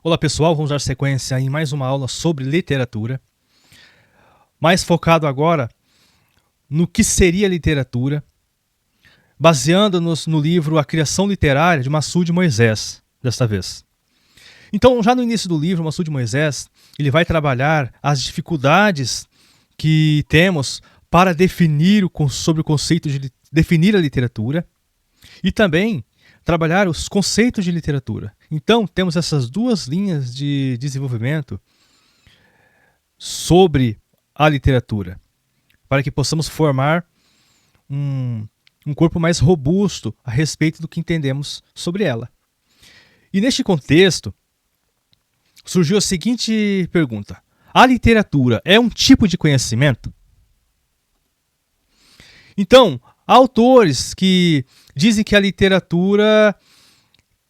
Olá pessoal, vamos dar sequência em mais uma aula sobre literatura, mais focado agora no que seria literatura, baseando-nos no livro A Criação Literária de Massoud Moisés, desta vez. Então, já no início do livro, Massoud Moisés, ele vai trabalhar as dificuldades que temos para definir sobre o conceito de definir a literatura e também trabalhar os conceitos de literatura. Então, temos essas duas linhas de desenvolvimento sobre a literatura, para que possamos formar um corpo mais robusto a respeito do que entendemos sobre ela. E neste contexto, surgiu a seguinte pergunta: a literatura é um tipo de conhecimento? Então, há autores que dizem que a literatura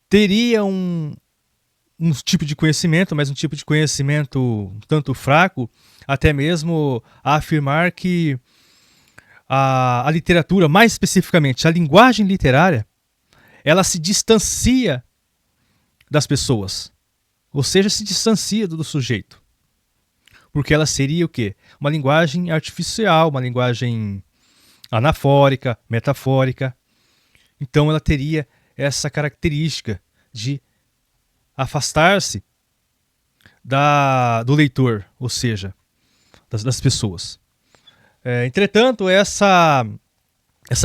teria um tipo de conhecimento, mas um tipo de conhecimento um tanto fraco, até mesmo a afirmar que a literatura, mais especificamente a linguagem literária, ela se distancia das pessoas, ou seja, se distancia do sujeito, porque ela seria o quê? Uma linguagem artificial, uma linguagem anafórica, metafórica. Então ela teria essa característica de afastar-se do leitor, ou seja, das pessoas. Entretanto, essa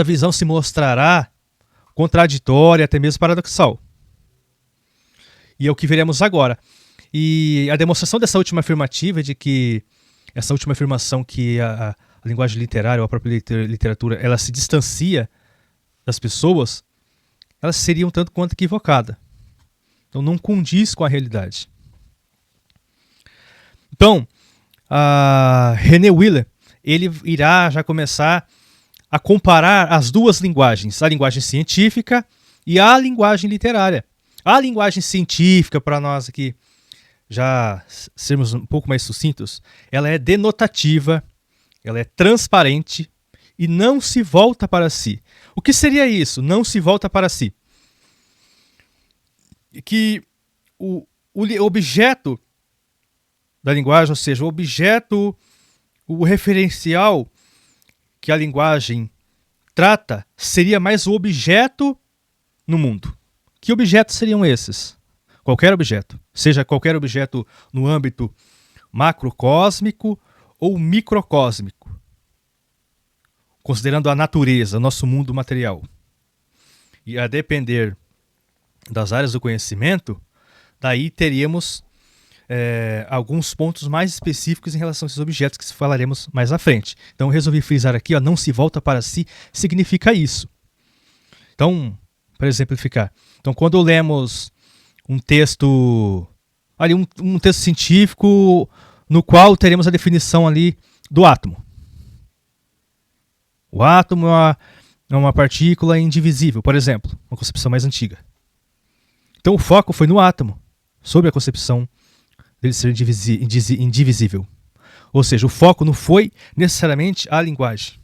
visão se mostrará contraditória, até mesmo paradoxal. E é o que veremos agora. E a demonstração dessa última afirmativa, de que essa última afirmação que a linguagem literária, ou a própria literatura, ela se distancia das pessoas, ela seria um tanto quanto equivocada. Então não condiz com a realidade. Então, René Willer, ele irá já começar a comparar as duas linguagens, a linguagem científica e a linguagem literária. A linguagem científica, para nós aqui já sermos um pouco mais sucintos, ela é denotativa, ela é transparente e não se volta para si. O que seria isso? Não se volta para si. Que o objeto da linguagem, ou seja, o objeto, o referencial que a linguagem trata, seria mais o objeto no mundo. Que objetos seriam esses? Qualquer objeto. Seja qualquer objeto no âmbito macrocósmico ou microcósmico, considerando a natureza, nosso mundo material. E a depender das áreas do conhecimento, daí teríamos alguns pontos mais específicos em relação a esses objetos que falaremos mais à frente. Então eu resolvi frisar aqui, não se volta para si, significa isso. Então, para exemplificar, então quando lemos um texto, um texto científico no qual teremos a definição ali do átomo. O átomo é uma partícula indivisível, por exemplo, uma concepção mais antiga. Então o foco foi no átomo, sobre a concepção dele ser indivisível. Ou seja, o foco não foi necessariamente a linguagem.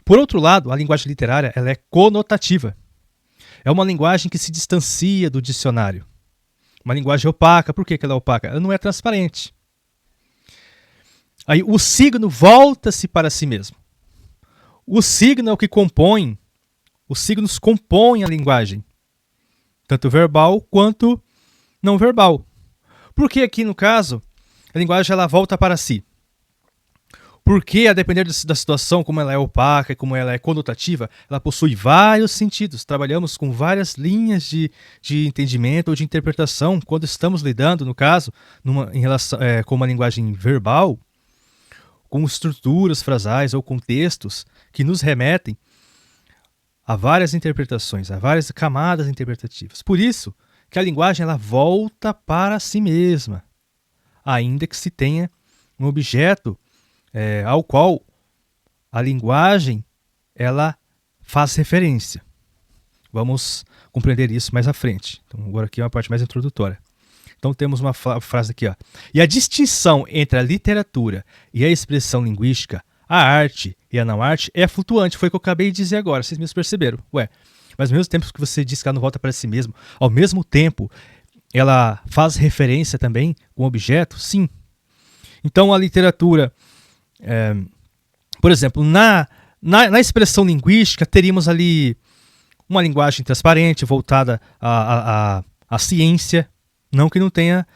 Por outro lado, a linguagem literária, ela é conotativa. É uma linguagem que se distancia do dicionário. Uma linguagem opaca. Por que ela é opaca? Ela não é transparente. Aí o signo volta-se para si mesmo. O signo é o que compõe, os signos compõem a linguagem, tanto verbal quanto não verbal. Por que aqui, no caso, a linguagem ela volta para si? Porque, a depender da situação, como ela é opaca e como ela é conotativa, ela possui vários sentidos. Trabalhamos com várias linhas de entendimento ou de interpretação quando estamos lidando, no caso, com uma linguagem verbal, com estruturas frasais ou com textos que nos remetem a várias interpretações, a várias camadas interpretativas. Por isso que a linguagem ela volta para si mesma, ainda que se tenha um objeto ao qual a linguagem ela faz referência. Vamos compreender isso mais à frente. Então, agora aqui é uma parte mais introdutória. Então temos uma frase aqui, E a distinção entre a literatura e a expressão linguística, a arte e a não arte, é flutuante. Foi o que eu acabei de dizer agora, vocês mesmos perceberam. Mas ao mesmo tempo que você diz que ela não volta para si mesmo, ao mesmo tempo ela faz referência também com objeto? Sim. Então a literatura, por exemplo, na expressão linguística, teríamos ali uma linguagem transparente, voltada à ciência, não que não tenha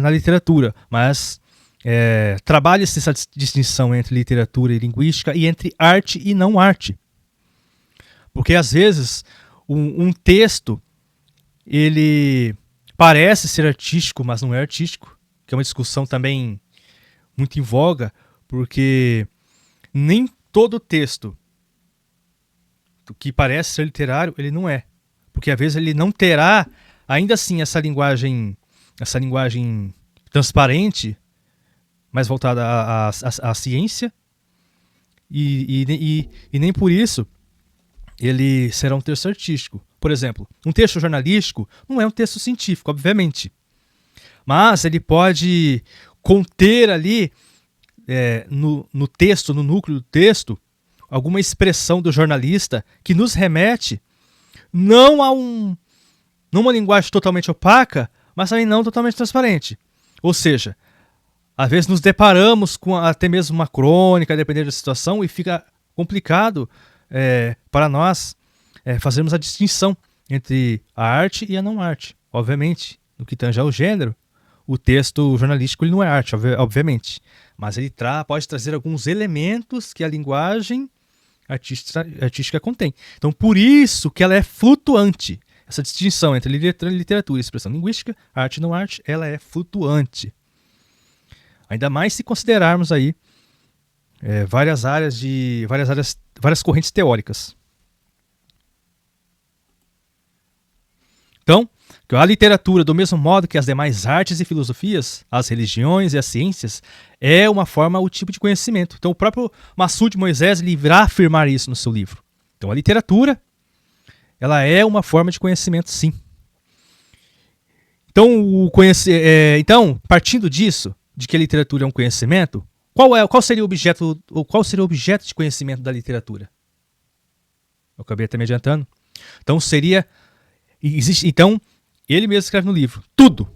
na literatura, mas trabalha-se essa distinção entre literatura e linguística e entre arte e não arte. Porque às vezes um texto ele parece ser artístico, mas não é artístico, que é uma discussão também muito em voga, porque nem todo texto que parece ser literário, ele não é. Porque às vezes ele não terá, ainda assim, essa linguagem transparente, mais voltada à ciência, e nem por isso ele será um texto artístico. Por exemplo, um texto jornalístico não é um texto científico, obviamente. Mas ele pode conter ali, no texto, no núcleo do texto, alguma expressão do jornalista que nos remete não a numa linguagem totalmente opaca, mas também não totalmente transparente. Ou seja, às vezes nos deparamos com até mesmo uma crônica, dependendo da situação, e fica complicado para nós fazermos a distinção entre a arte e a não arte. Obviamente, no que tange ao gênero, o texto jornalístico ele não é arte, obviamente, mas ele pode trazer alguns elementos que a linguagem artística contém. Então, por isso que ela é flutuante. Essa distinção entre literatura e expressão linguística, arte e não arte, ela é flutuante. Ainda mais se considerarmos aí várias correntes teóricas. Então, a literatura, do mesmo modo que as demais artes e filosofias, as religiões e as ciências, é uma forma, o tipo de conhecimento. Então, o próprio Massoud Moisés ele irá afirmar isso no seu livro. Então, a literatura, ela é uma forma de conhecimento, sim. Então, partindo disso, de que a literatura é um conhecimento, qual seria o objeto de conhecimento da literatura? Eu acabei até me adiantando. Então, Então, ele mesmo escreve no livro, tudo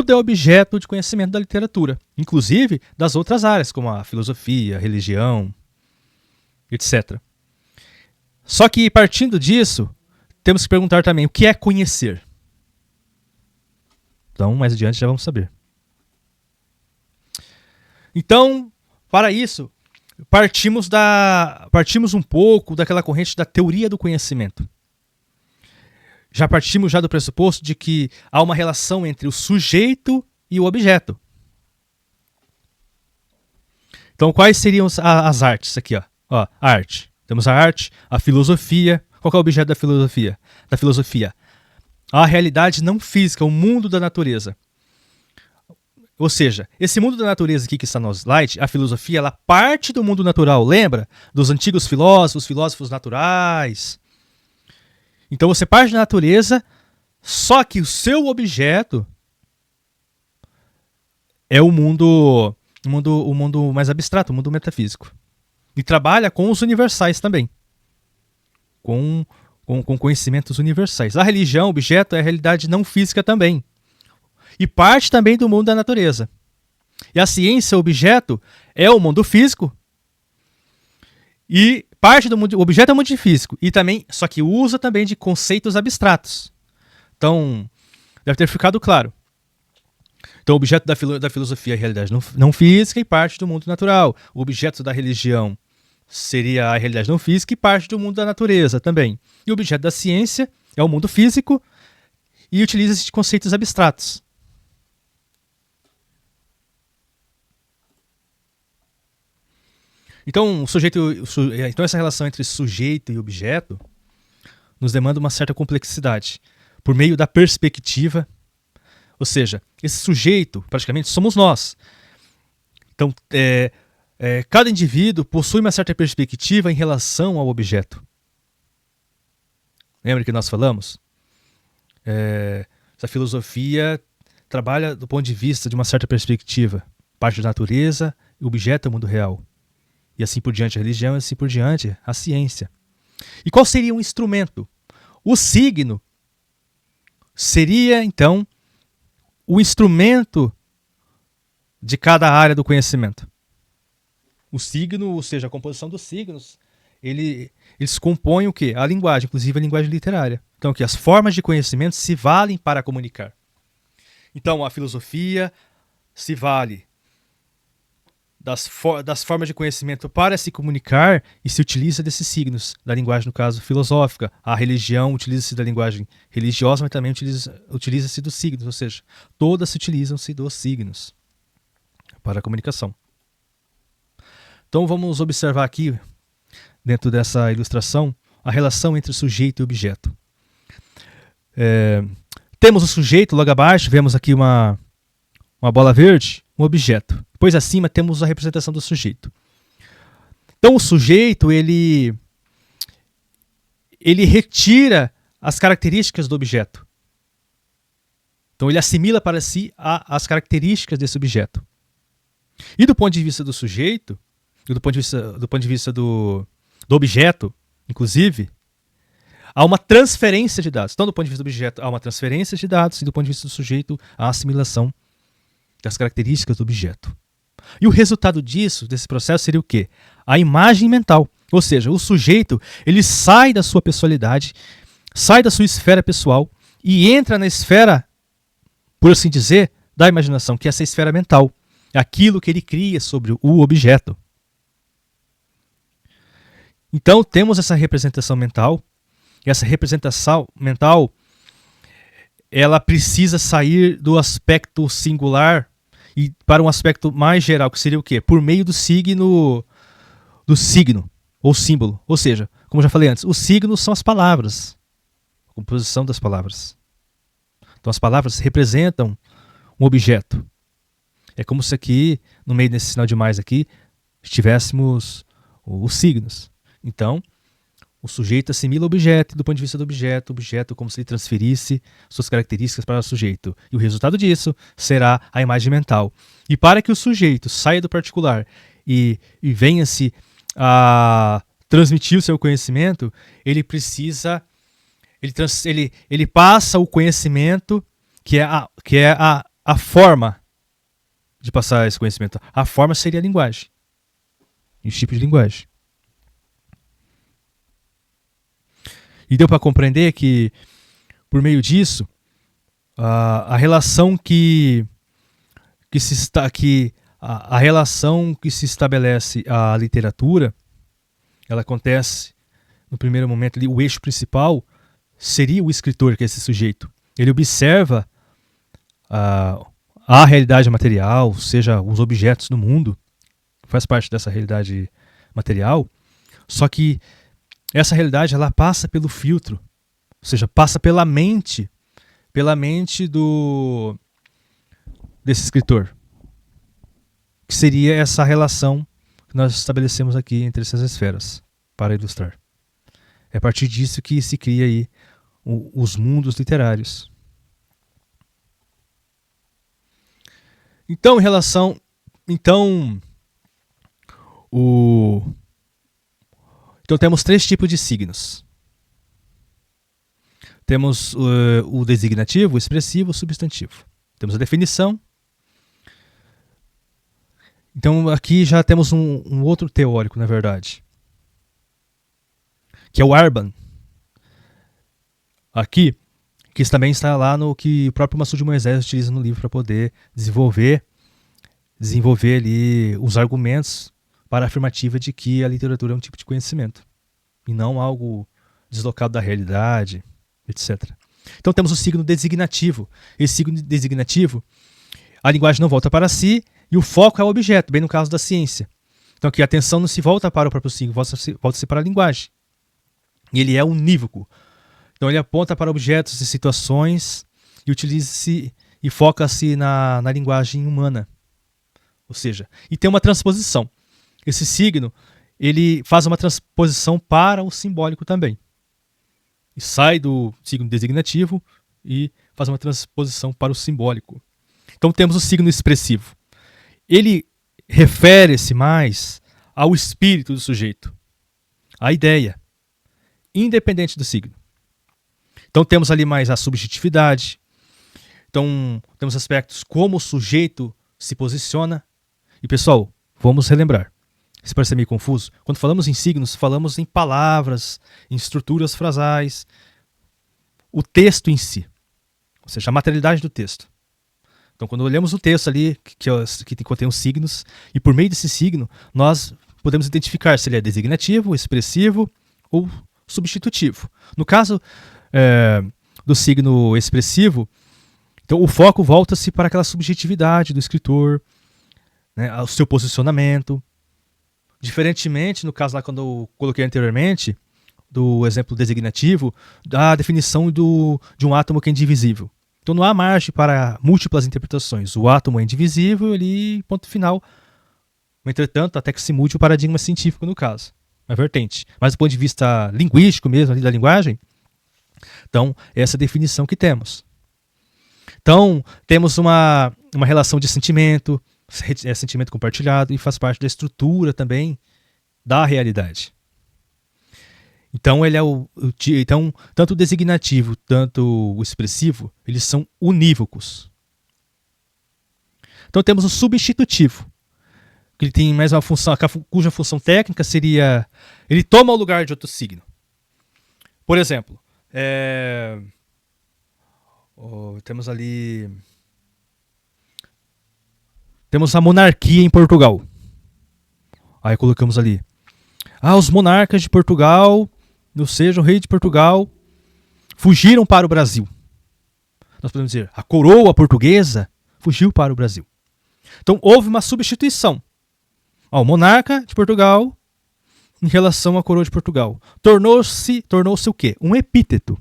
é objeto de conhecimento da literatura, inclusive das outras áreas, como a filosofia, a religião, etc. Só que, partindo disso, temos que perguntar também, o que é conhecer? Então, mais adiante já vamos saber. Então, para isso, partimos um pouco daquela corrente da teoria do conhecimento. Já partimos do pressuposto de que há uma relação entre o sujeito e o objeto. Então, quais seriam as artes aqui? A arte. Temos a arte, a filosofia. Qual é o objeto da filosofia? A realidade não física, o mundo da natureza. Ou seja, esse mundo da natureza aqui que está no slide, a filosofia, ela parte do mundo natural. Lembra? Dos antigos filósofos naturais. Então você parte da natureza, só que o seu objeto é o mundo mais abstrato, o mundo metafísico. E trabalha com os universais também. Com conhecimentos universais. A religião, o objeto, é a realidade não física também. E parte também do mundo da natureza. E a ciência, o objeto, é o mundo físico. E parte do mundo, o objeto é o mundo físico. E também, só que usa também de conceitos abstratos. Então, deve ter ficado claro. Então, o objeto da filosofia é a realidade não física e parte do mundo natural. O objeto da religião seria a realidade não física e parte do mundo da natureza também. E o objeto da ciência é o mundo físico e utiliza-se de conceitos abstratos. Então, então, essa relação entre sujeito e objeto nos demanda uma certa complexidade, por meio da perspectiva. Ou seja, esse sujeito, praticamente, somos nós. Então, cada indivíduo possui uma certa perspectiva em relação ao objeto. Lembra que nós falamos? Essa filosofia trabalha do ponto de vista de uma certa perspectiva. Parte da natureza e o objeto é o mundo real. E assim por diante a religião, e assim por diante a ciência. E qual seria um instrumento? O signo seria, então, o instrumento de cada área do conhecimento. O signo, ou seja, a composição dos signos, eles compõem o quê? A linguagem, inclusive a linguagem literária. Então, que as formas de conhecimento se valem para comunicar. Então, a filosofia se vale das formas de conhecimento para se comunicar e se utiliza desses signos, da linguagem, no caso, filosófica. A religião utiliza-se da linguagem religiosa, mas também utiliza-se dos signos, ou seja, todas se utilizam-se dos signos para a comunicação. Então vamos observar aqui, dentro dessa ilustração, a relação entre sujeito e objeto. Temos o sujeito, logo abaixo, vemos aqui uma bola verde, um objeto. Depois acima temos a representação do sujeito. Então o sujeito, ele retira as características do objeto. Então ele assimila para si as características desse objeto. E do ponto de vista do sujeito, e do ponto de vista do objeto, inclusive, há uma transferência de dados. Então, do ponto de vista do objeto, há uma transferência de dados, e do ponto de vista do sujeito, há a assimilação das características do objeto. E o resultado desse processo seria o quê? A imagem mental. Ou seja, o sujeito, ele sai da sua pessoalidade, sai da sua esfera pessoal e entra na esfera, por assim dizer, da imaginação, que é essa esfera mental. É aquilo que ele cria sobre o objeto. Então, temos essa representação mental. E essa representação mental, ela precisa sair do aspecto singular e para um aspecto mais geral, que seria o quê? Por meio do signo ou símbolo. Ou seja, como já falei antes, os signos são as palavras, a composição das palavras. Então as palavras representam um objeto. É como se aqui, no meio desse sinal de mais aqui, tivéssemos os signos. Então, o sujeito assimila o objeto, e do ponto de vista do objeto, o objeto como se ele transferisse suas características para o sujeito. E o resultado disso será a imagem mental. E para que o sujeito saia do particular e venha-se a transmitir o seu conhecimento, ele precisa, ele passa o conhecimento, que é a forma de passar esse conhecimento. A forma seria a linguagem. E os tipos de linguagem. E deu para compreender que, por meio disso, a relação a relação que se estabelece a literatura, ela acontece no primeiro momento ali, o eixo principal seria o escritor, que é esse sujeito. Ele observa a realidade material, seja os objetos do mundo, faz parte dessa realidade material, só que essa realidade ela passa pelo filtro, ou seja, passa pela mente desse escritor, que seria essa relação que nós estabelecemos aqui entre essas esferas, para ilustrar. É a partir disso que se cria aí os mundos literários. Então, temos três tipos de signos. Temos o designativo, o expressivo, o substantivo. Temos a definição. Então aqui já temos um outro teórico, na verdade, que é o Arban. Aqui, que também está lá no que o próprio Maçu de Moisés utiliza no livro para poder desenvolver ali os argumentos para a afirmativa de que a literatura é um tipo de conhecimento e não algo deslocado da realidade, etc. Então temos o signo designativo. Esse signo designativo, a linguagem não volta para si e o foco é o objeto, bem no caso da ciência. Então aqui a atenção não se volta para o próprio signo, volta-se para a linguagem. E ele é unívoco. Então ele aponta para objetos e situações e utiliza-se e foca-se na linguagem humana. Ou seja, e tem uma transposição. Esse signo, ele faz uma transposição para o simbólico também. E sai do signo designativo e faz uma transposição para o simbólico. Então temos o signo expressivo. Ele refere-se mais ao espírito do sujeito, à ideia, independente do signo. Então temos ali mais a subjetividade, Então, temos aspectos como o sujeito se posiciona. E, pessoal, vamos relembrar. Se parece meio confuso, quando falamos em signos, falamos em palavras, em estruturas frasais, o texto em si, ou seja, a materialidade do texto. Então, quando olhamos o texto ali, que contém os signos, e por meio desse signo, nós podemos identificar se ele é designativo, expressivo ou substitutivo. No caso do signo expressivo, então o foco volta-se para aquela subjetividade do escritor, né, o seu posicionamento. Diferentemente, no caso lá quando eu coloquei anteriormente, do exemplo designativo, da definição de um átomo que é indivisível. Então não há margem para múltiplas interpretações. O átomo é indivisível e ponto final. Entretanto, até que se mude o paradigma científico no caso. Uma vertente. Mas do ponto de vista linguístico mesmo, ali da linguagem, então essa é a definição que temos. Então, temos uma relação de sentimento, sentimento compartilhado, e faz parte da estrutura também da realidade. Então, então, tanto o designativo, tanto o expressivo, eles são unívocos. Então, temos o substitutivo, que ele tem mais uma função, cuja função técnica seria, ele toma o lugar de outro signo. Por exemplo, temos ali, temos a monarquia em Portugal. Aí colocamos ali, os monarcas de Portugal, ou seja, o rei de Portugal, fugiram para o Brasil. Nós podemos dizer, a coroa portuguesa fugiu para o Brasil. Então houve uma substituição. O monarca de Portugal em relação à coroa de Portugal. Tornou-se o quê? Um epíteto.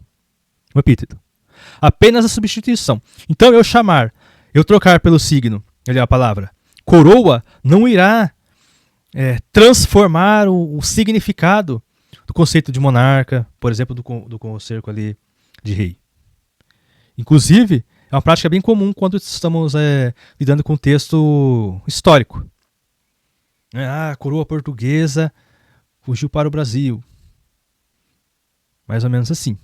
Um epíteto. Apenas a substituição. Então eu trocar pelo signo, a palavra coroa, não irá transformar o significado do conceito de monarca, por exemplo, do concerto ali de rei. Inclusive, é uma prática bem comum quando estamos lidando com texto histórico. A coroa portuguesa fugiu para o Brasil. Mais ou menos assim.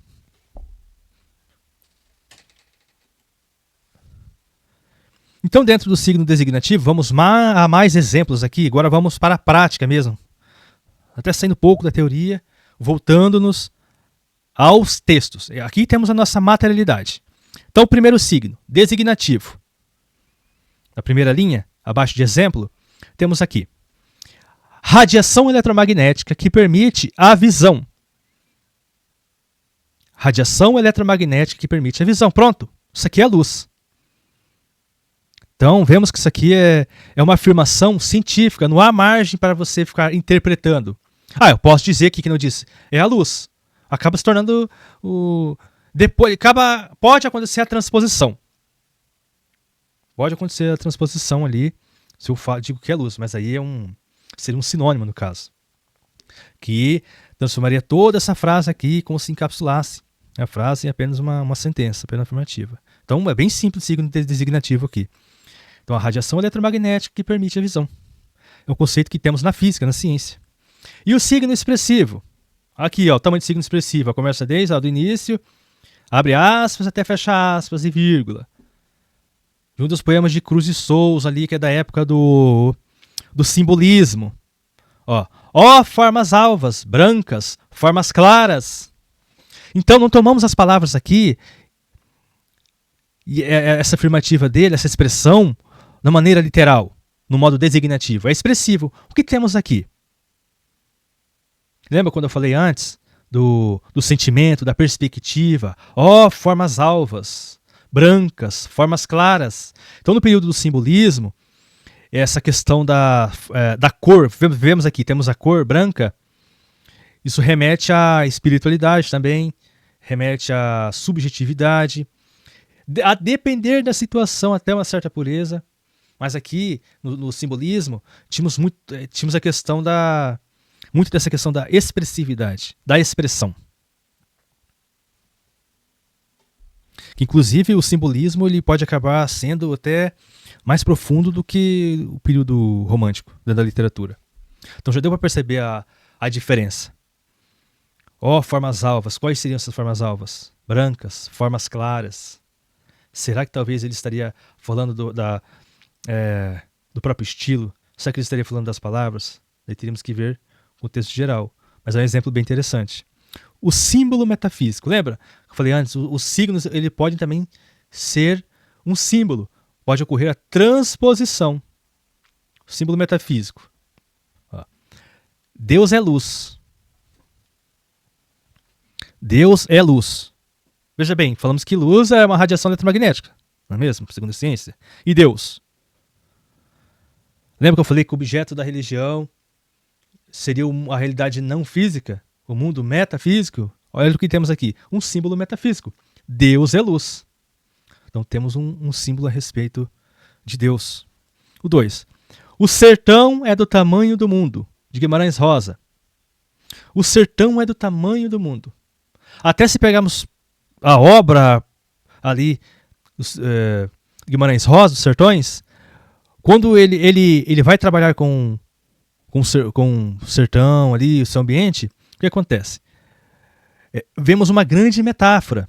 Então, dentro do signo designativo, vamos a mais exemplos aqui. Agora vamos para a prática mesmo. Até saindo um pouco da teoria, voltando-nos aos textos. Aqui temos a nossa materialidade. Então, o primeiro signo, designativo. Na primeira linha, abaixo de exemplo, temos aqui radiação eletromagnética que permite a visão. Radiação eletromagnética que permite a visão. Pronto, isso aqui é a luz. Então, vemos que isso aqui é uma afirmação científica, não há margem para você ficar interpretando. Eu posso dizer aqui que não disse, é a luz. Acaba se tornando depois, pode acontecer a transposição. Pode acontecer a transposição ali, se eu digo que é luz, mas aí seria um sinônimo no caso. Que transformaria toda essa frase aqui como se encapsulasse a frase em apenas uma sentença, apenas afirmativa. Então, é bem simples o signo designativo aqui. Então, a radiação eletromagnética que permite a visão. É um conceito que temos na física, na ciência. E o signo expressivo. Aqui, o tamanho de signo expressivo. Começa desde do início, abre aspas até fecha aspas e vírgula. De um dos poemas de Cruz de Souza ali, que é da época do simbolismo. Formas alvas, brancas, formas claras. Então, não tomamos as palavras aqui, e essa afirmativa dele, essa expressão, na maneira literal, no modo designativo. É expressivo. O que temos aqui? Lembra quando eu falei antes do sentimento, da perspectiva? Formas alvas, brancas, formas claras. Então, no período do simbolismo, essa questão da cor, vemos aqui, temos a cor branca, isso remete à espiritualidade também, remete à subjetividade, a depender da situação até uma certa pureza. Mas aqui, no simbolismo, tínhamos a questão muito dessa questão da expressividade, da expressão. Que, inclusive, o simbolismo ele pode acabar sendo até mais profundo do que o período romântico da literatura. Então já deu para perceber a diferença. Formas alvas. Quais seriam essas formas alvas? Brancas, formas claras. Será que talvez ele estaria falando do próprio estilo? Será que ele estaria falando das palavras? Daí teríamos que ver o contexto geral. Mas é um exemplo bem interessante. O símbolo metafísico. Lembra? Eu falei antes, os signos ele pode também ser um símbolo. Pode ocorrer a transposição. Símbolo metafísico. Deus é luz. Deus é luz. Veja bem, falamos que luz é uma radiação eletromagnética, não é mesmo? Segundo a ciência. E Deus? Lembra que eu falei que o objeto da religião seria a realidade não física? O mundo metafísico? Olha o que temos aqui. Um símbolo metafísico. Deus é luz. Então temos um símbolo a respeito de Deus. O 2. O sertão é do tamanho do mundo. De Guimarães Rosa. O sertão é do tamanho do mundo. Até se pegarmos a obra ali, Guimarães Rosa, os sertões, quando ele vai trabalhar com o sertão ali, o seu ambiente, o que acontece? Vemos uma grande metáfora.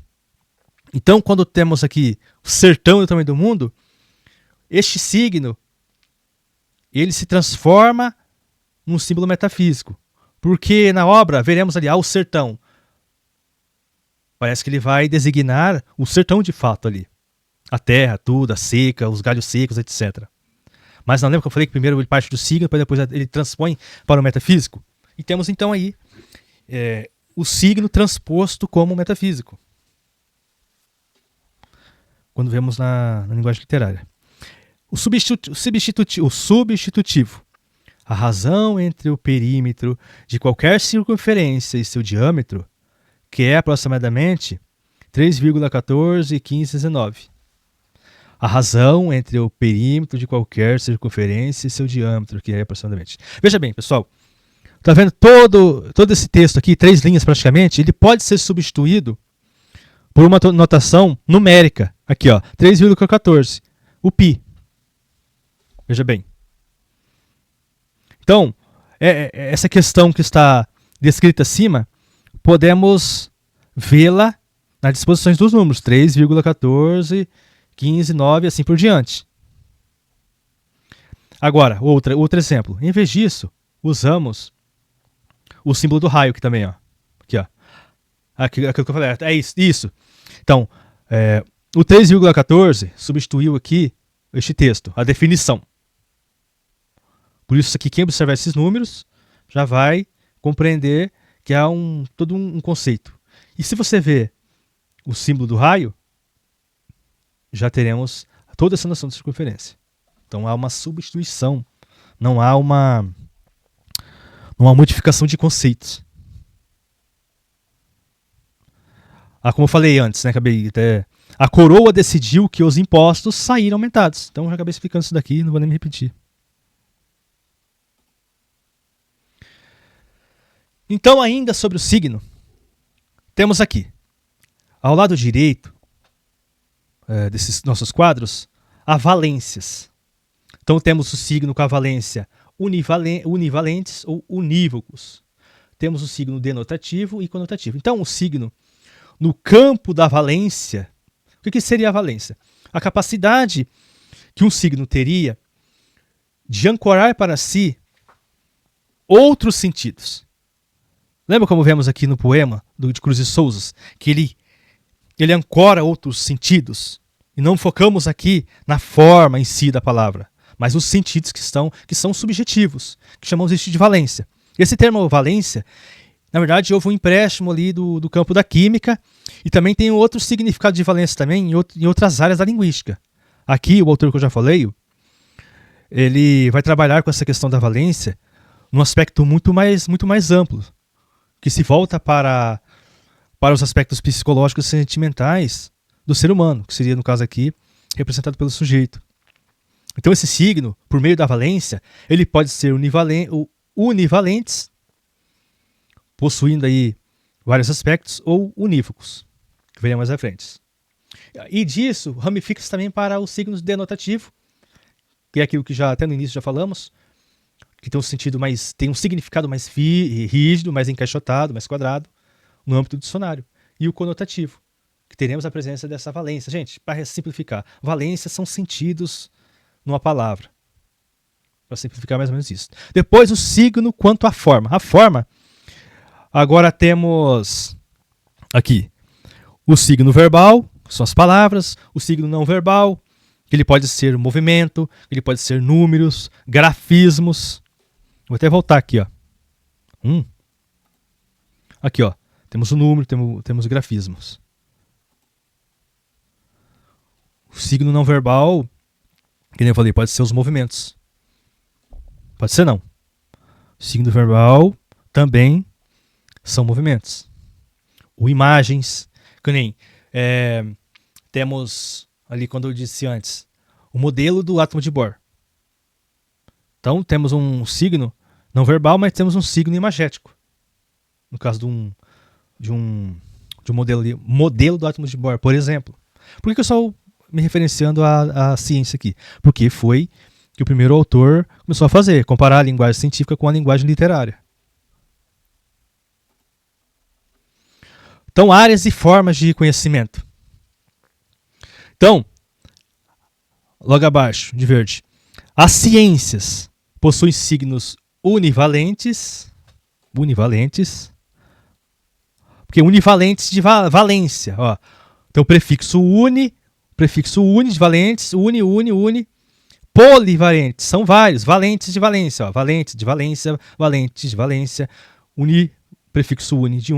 Então, quando temos aqui o sertão do tamanho do mundo, este signo, ele se transforma num símbolo metafísico. Porque na obra veremos ali, o sertão. Parece que ele vai designar o sertão de fato ali. A terra, tudo, a seca, os galhos secos, etc. Mas não lembra que eu falei que primeiro ele parte do signo, depois ele transpõe para o metafísico? E temos então aí o signo transposto como metafísico. Quando vemos na linguagem literária. O substitutivo. A razão entre o perímetro de qualquer circunferência e seu diâmetro, que é aproximadamente 3,141519. A razão entre o perímetro de qualquer circunferência e seu diâmetro, que é aproximadamente. Veja bem, pessoal. Está vendo todo esse texto aqui, 3 linhas praticamente, ele pode ser substituído por uma notação numérica. Aqui, 3,14. O π. Veja bem. Então, essa questão que está descrita acima, podemos vê-la nas disposições dos números, 3,14, 15, 9 e assim por diante. Agora, outro exemplo. Em vez disso, usamos o símbolo do raio aqui também. Aqui, aquilo que eu falei. É isso. Então, o 3,14 substituiu aqui este texto, a definição. Por isso aqui, quem observar esses números já vai compreender que há todo um conceito. E se você vê o símbolo do raio, já teremos toda essa noção de circunferência. Então há uma substituição, não há uma modificação de conceitos. Como eu falei antes, né, a coroa decidiu que os impostos saíram aumentados. Então eu já acabei explicando isso daqui, não vou nem me repetir. Então, ainda sobre o signo, temos aqui, ao lado direito desses nossos quadros, há valências. Então, temos o signo com a valência univalentes ou unívocos. Temos o signo denotativo e conotativo. Então, o signo no campo da valência, o que seria a valência? A capacidade que um signo teria de ancorar para si outros sentidos. Lembra como vemos aqui no poema de Cruz de Souza, que ele ancora outros sentidos? E não focamos aqui na forma em si da palavra, mas os sentidos que são subjetivos, que chamamos isso de valência. Esse termo valência, na verdade, houve um empréstimo ali do campo da química e também tem outro significado de valência também em outras áreas da linguística. Aqui, o autor que eu já falei, ele vai trabalhar com essa questão da valência num aspecto muito mais amplo, que se volta para os aspectos psicológicos e sentimentais do ser humano, que seria, no caso aqui, representado pelo sujeito. Então, esse signo, por meio da valência, ele pode ser univalentes, possuindo aí vários aspectos, ou unívocos, que veremos mais à frente. E disso, ramifica-se também para os signos denotativo, que é aquilo que já até no início já falamos, que tem um significado mais rígido, mais encaixotado, mais quadrado, no âmbito do dicionário. E o conotativo, que teremos a presença dessa valência. Gente, para simplificar, valência são sentidos numa palavra. Para simplificar mais ou menos isso. Depois o signo quanto à forma. A forma, agora temos aqui o signo verbal, são as palavras, o signo não verbal, ele pode ser movimento, ele pode ser números, grafismos. Vou até voltar aqui, ó. Aqui, ó. Temos o número, temos grafismos. O signo não verbal, que nem eu falei, pode ser os movimentos. Pode ser não. O signo verbal também são movimentos. Ou imagens, que nem temos ali, quando eu disse antes, o modelo do átomo de Bohr. Então temos um signo não verbal, mas temos um signo imagético. No caso de um modelo do átomo de Bohr, por exemplo. Por que eu estou me referenciando à ciência aqui? Porque foi que o primeiro autor começou a fazer, comparar a linguagem científica com a linguagem literária. Então, áreas e formas de conhecimento. Então, logo abaixo, de verde, as ciências possuem signos univalentes, porque univalentes de valência, ó. Então, o prefixo uni de valentes, uni, polivalentes, são vários, valentes de valência, ó. Valentes de valência, prefixo uni de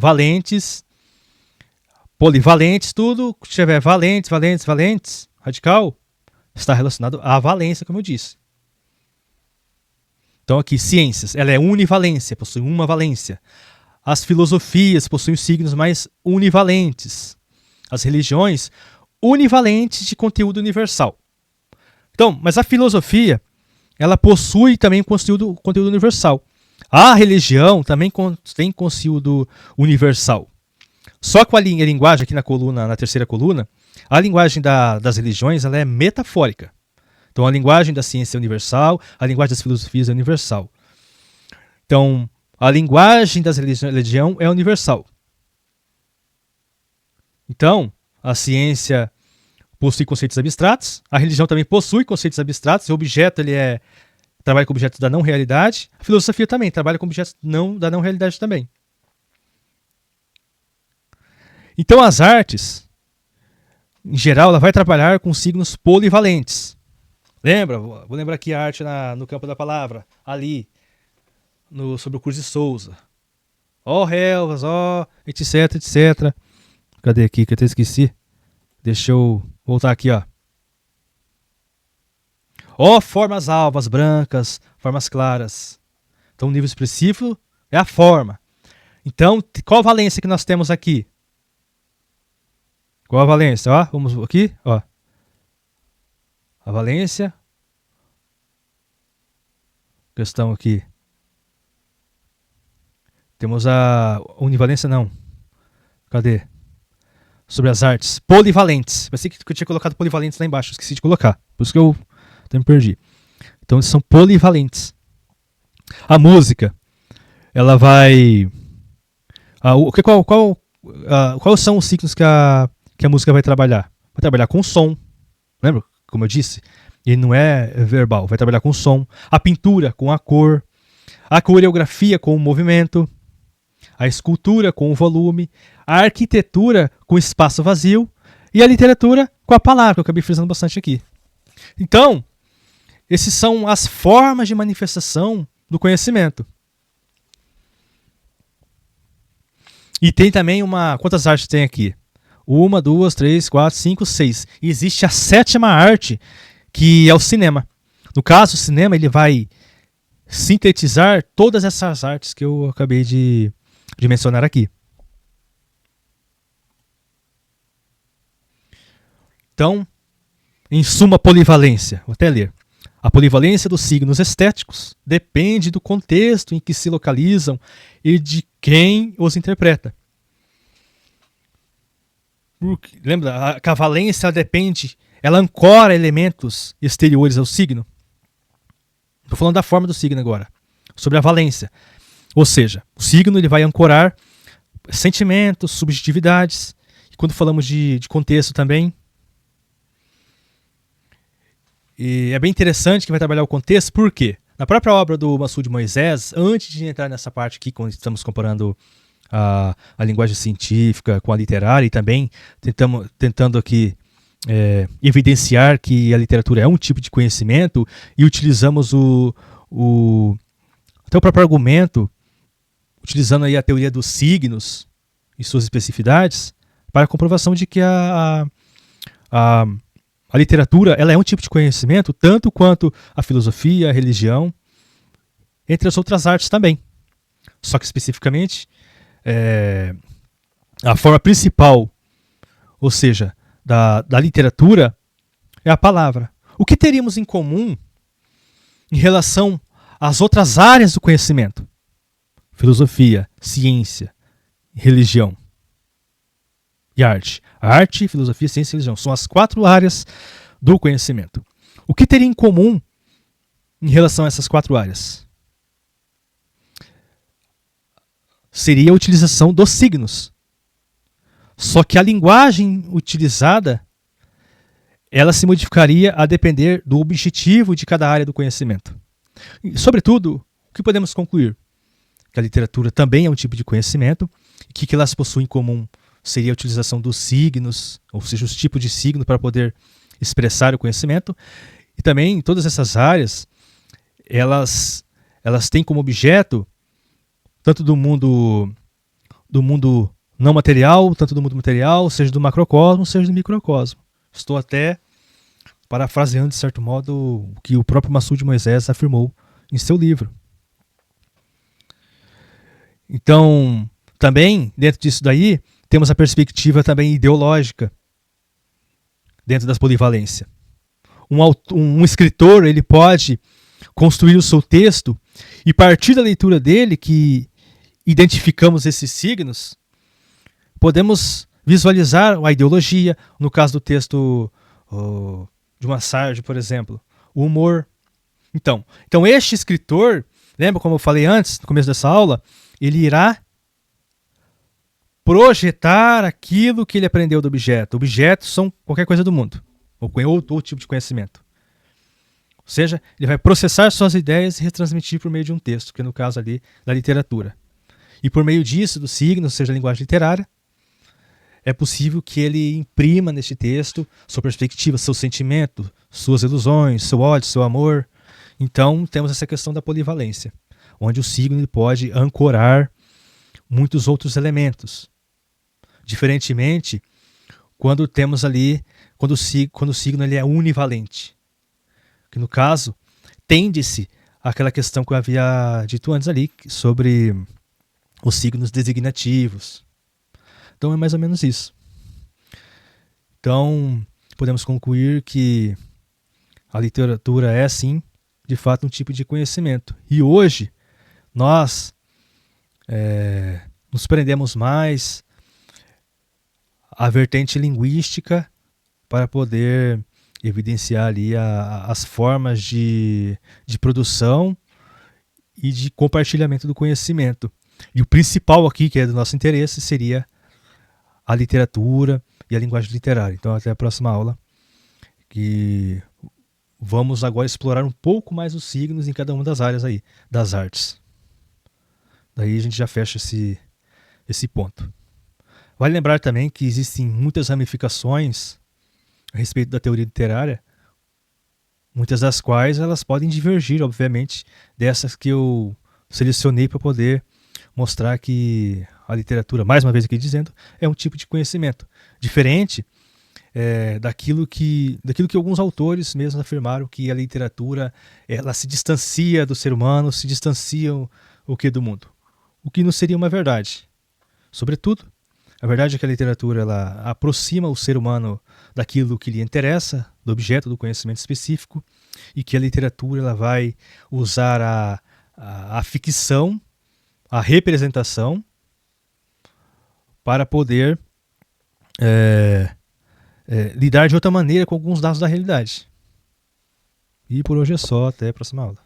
valentes, polivalentes, tudo que tiver valentes, radical, está relacionado à valência, como eu disse. Então aqui, ciências, ela é univalência, possui uma valência. As filosofias possuem signos mais univalentes. As religiões, univalentes de conteúdo universal. Então, mas a filosofia, ela possui também conteúdo universal. A religião também tem conteúdo universal. Só com a linguagem aqui na terceira coluna, a linguagem das religiões ela é metafórica. Então a linguagem da ciência é universal, a linguagem das filosofias é universal. Então a linguagem das religião é universal. Então a ciência possui conceitos abstratos, a religião também possui conceitos abstratos, o objeto trabalha com objetos da não realidade, a filosofia também trabalha com objetos da não realidade também. Então as artes, em geral, ela vai trabalhar com signos polivalentes. Lembra? Vou lembrar aqui a arte no campo da palavra, ali, sobre o curso de Souza. Relvas, etc. Cadê aqui que eu até esqueci? Deixa eu voltar aqui, ó. Formas alvas, brancas, formas claras. Então, o nível expressivo é a forma. Então, qual a valência que nós temos aqui? Qual a valência? Ó, vamos aqui, ó. A valência. Questão aqui. Temos a univalência, não. Cadê? Sobre as artes. Polivalentes. Pensei que eu tinha colocado polivalentes lá embaixo. Esqueci de colocar. Por isso que eu até me perdi. Então, eles são polivalentes. A música, ela vai... Quais são os signos que a música vai trabalhar? Vai trabalhar com som. Lembra? Como eu disse, ele não é verbal. Vai trabalhar com som. A pintura com a cor. A coreografia com o movimento. A escultura com o volume. A arquitetura com o espaço vazio. E a literatura com a palavra, que eu acabei frisando bastante aqui. Então, essas são as formas de manifestação do conhecimento. E tem também quantas artes tem aqui? 1, 2, 3, 4, 5, 6. E existe a 7ª arte, que é o cinema. No caso, o cinema ele vai sintetizar todas essas artes que eu acabei de mencionar aqui. Então, em suma, polivalência. Vou até ler. A polivalência dos signos estéticos depende do contexto em que se localizam e de quem os interpreta. Lembra? A valência ela ancora elementos exteriores ao signo. Estou falando da forma do signo agora, sobre a valência. Ou seja, o signo ele vai ancorar sentimentos, subjetividades. quando falamos de contexto também. E é bem interessante que vai trabalhar o contexto, por quê? Na própria obra do Massoud Moisés, antes de entrar nessa parte aqui, quando estamos comparando a linguagem científica com a literária e também tentando aqui evidenciar que a literatura é um tipo de conhecimento e utilizamos até o próprio argumento, utilizando aí a teoria dos signos e suas especificidades, para a comprovação de que a literatura ela é um tipo de conhecimento, tanto quanto a filosofia, a religião, entre as outras artes também. Só que especificamente, a forma principal, ou seja, da literatura, é a palavra. O que teríamos em comum em relação às outras áreas do conhecimento? Filosofia, ciência, religião e arte. Arte, filosofia, ciência e religião são as 4 áreas do conhecimento. O que teria em comum em relação a essas 4 áreas? Seria a utilização dos signos. Só que a linguagem utilizada, ela se modificaria a depender do objetivo de cada área do conhecimento. E, sobretudo, o que podemos concluir? Que a literatura também é um tipo de conhecimento, e que elas possuem em comum seria a utilização dos signos, ou seja, os tipos de signo para poder expressar o conhecimento. E também, todas essas áreas, elas têm como objeto, tanto do mundo não material, tanto do mundo material, seja do macrocosmo, seja do microcosmo. Estou até parafraseando, de certo modo, o que o próprio Massoud Moisés afirmou em seu livro. Então, também, dentro disso daí, temos a perspectiva também ideológica, dentro das polivalência. Um escritor, ele pode construir o seu texto e, a partir da leitura dele, que identificamos esses signos, podemos visualizar a ideologia, no caso do texto de Massard, por exemplo, o humor. Então este escritor, lembra como eu falei antes, no começo dessa aula, ele irá projetar aquilo que ele aprendeu do objeto. Objetos são qualquer coisa do mundo, ou outro tipo de conhecimento. Ou seja, ele vai processar suas ideias e retransmitir por meio de um texto, que no caso ali da literatura. E por meio disso, dos signos, seja a linguagem literária, é possível que ele imprima neste texto sua perspectiva, seu sentimento, suas ilusões, seu ódio, seu amor. Então, temos essa questão da polivalência, onde o signo ele pode ancorar muitos outros elementos. Diferentemente, quando temos ali, quando o signo ele é univalente. Que no caso, tende-se àquela questão que eu havia dito antes ali, sobre os signos designativos. Então é mais ou menos isso. Então, podemos concluir que a literatura é, sim, de fato, um tipo de conhecimento. E hoje, nós nos prendemos mais à vertente linguística para poder evidenciar ali as formas de produção e de compartilhamento do conhecimento. E o principal aqui, que é do nosso interesse, seria a literatura e a linguagem literária. Então, até a próxima aula, que vamos agora explorar um pouco mais os signos em cada uma das áreas aí, das artes. Daí a gente já fecha esse ponto. Vale lembrar também que existem muitas ramificações a respeito da teoria literária, muitas das quais elas podem divergir, obviamente, dessas que eu selecionei para poder mostrar que a literatura, mais uma vez aqui dizendo, é um tipo de conhecimento diferente daquilo que alguns autores mesmos afirmaram, que a literatura ela se distancia do ser humano, se distancia do mundo, o que não seria uma verdade. Sobretudo, a verdade é que a literatura ela aproxima o ser humano daquilo que lhe interessa, do objeto do conhecimento específico, e que a literatura ela vai usar a ficção, a representação, para poder lidar de outra maneira com alguns dados da realidade. E por hoje é só, até a próxima aula.